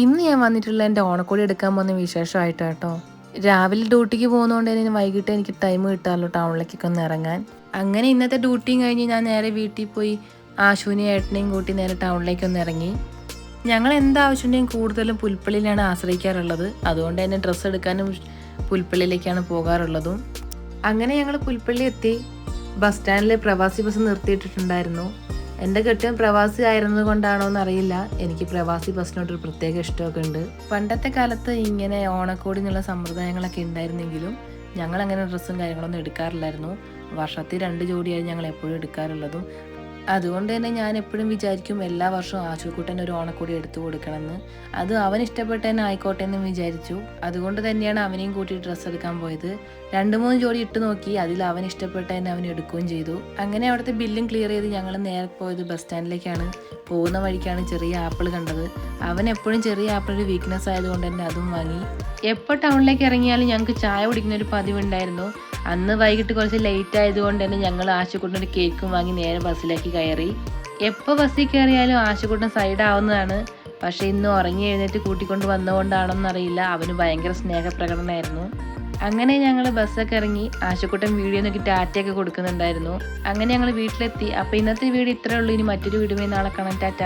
ഇന്ന് ഞാൻ വന്നിട്ടുള്ള എൻ്റെ ഓണക്കോടി എടുക്കാൻ പോകുന്ന വിശേഷമായിട്ടാണ് കേട്ടോ. രാവിലെ ഡ്യൂട്ടിക്ക് പോകുന്നതുകൊണ്ട് തന്നെ വൈകിട്ട് എനിക്ക് ടൈം കിട്ടാമല്ലോ ടൗണിലേക്കൊക്കെ ഒന്ന് ഇറങ്ങാൻ. അങ്ങനെ ഇന്നത്തെ ഡ്യൂട്ടിയും കഴിഞ്ഞ് ഞാൻ നേരെ വീട്ടിൽ പോയി ആശുവിനെയും ഏട്ടനെയും കൂട്ടി നേരെ ടൗണിലേക്കൊന്ന് ഇറങ്ങി. ഞങ്ങൾ എന്താവശ്യമുണ്ടെങ്കിലും കൂടുതലും പുൽപ്പള്ളിയിലാണ് ആശ്രയിക്കാറുള്ളത്. അതുകൊണ്ട് തന്നെ ഡ്രസ്സ് എടുക്കാനും പുൽപ്പള്ളിയിലേക്കാണ് പോകാറുള്ളതും. അങ്ങനെ ഞങ്ങൾ പുൽപ്പള്ളി എത്തി. ബസ് സ്റ്റാൻഡിൽ പ്രവാസി ബസ് നിർത്തിയിട്ടിട്ടുണ്ടായിരുന്നു. എൻ്റെ കെട്ടിയൻ പ്രവാസി ആയിരുന്നത് കൊണ്ടാണോ എന്നറിയില്ല, എനിക്ക് പ്രവാസി ബസ്സിനോടൊരു പ്രത്യേക ഇഷ്ടമൊക്കെ ഉണ്ട്. പണ്ടത്തെ കാലത്ത് ഇങ്ങനെ ഓണക്കോടി എന്നുള്ള സമ്പ്രദായങ്ങളൊക്കെ ഉണ്ടായിരുന്നെങ്കിലും ഞങ്ങൾ അങ്ങനെ ഡ്രസ്സും കാര്യങ്ങളൊന്നും എടുക്കാറില്ലായിരുന്നു. വർഷത്തിൽ 2 ജോഡിയായി ഞങ്ങൾ എപ്പോഴും എടുക്കാറുള്ളതും. അതുകൊണ്ട് തന്നെ ഞാൻ എപ്പോഴും വിചാരിക്കും എല്ലാ വർഷവും ആശുക്കുട്ടൻ ഒരു ഓണക്കോടി എടുത്തു കൊടുക്കണമെന്ന്. അത് അവൻ ഇഷ്ടപ്പെട്ട തന്നെ ആയിക്കോട്ടെ എന്ന് വിചാരിച്ചു. അതുകൊണ്ട് തന്നെയാണ് അവനെയും കൂട്ടി ഡ്രസ്സ് എടുക്കാൻ പോയത്. 2-3 ജോഡി ഇട്ട് നോക്കി. അതിൽ അവൻ ഇഷ്ടപ്പെട്ട തന്നെ അവൻ എടുക്കുകയും ചെയ്തു. അങ്ങനെ അവിടുത്തെ ബില്ലും ക്ലിയർ ചെയ്ത് ഞങ്ങൾ നേരെ പോയത് ബസ് സ്റ്റാൻഡിലേക്കാണ്. പോകുന്ന വഴിക്കാണ് ചെറിയ ആപ്പിൾ കണ്ടത്. അവൻ എപ്പോഴും ചെറിയ ആപ്പിളൊരു വീക്ക്നെസ് ആയതുകൊണ്ട് തന്നെ അതും വാങ്ങി. എപ്പോൾ ടൗണിലേക്ക് ഇറങ്ങിയാലും ഞങ്ങൾക്ക് ചായ കുടിക്കുന്ന ഒരു പതിവുണ്ടായിരുന്നു. അന്ന് വൈകിട്ട് കുറച്ച് ലേറ്റ് ആയതുകൊണ്ട് തന്നെ ഞങ്ങൾ ആശുക്കുട്ടൻ ഒരു കേക്കും വാങ്ങി നേരെ ബസ്സിലേക്ക് കയറി. എപ്പോൾ ബസ്സിൽ കയറിയാലും ആശുക്കുട്ടൻ സൈഡ് ആവുന്നതാണ്. പക്ഷേ ഇന്ന് ഉറങ്ങി എഴുന്നേറ്റ് കൂട്ടിക്കൊണ്ട് വന്നുകൊണ്ടാണെന്നറിയില്ല, അവന് ഭയങ്കര സ്നേഹപ്രകടനമായിരുന്നു. അങ്ങനെ ഞങ്ങൾ ബസ്സൊക്കെ ഇറങ്ങി. ആശുക്കുട്ടൻ വീഡിയോ നോക്കി ടാറ്റയൊക്കെ കൊടുക്കുന്നുണ്ടായിരുന്നു. അങ്ങനെ ഞങ്ങൾ വീട്ടിലെത്തി. അപ്പോൾ ഇന്നത്തെ വീഡിയോ ഇത്രയേ ഉള്ളൂ. ഇനി മറ്റൊരു വീഡിയോ നാളെ കാണാം. ടാറ്റ.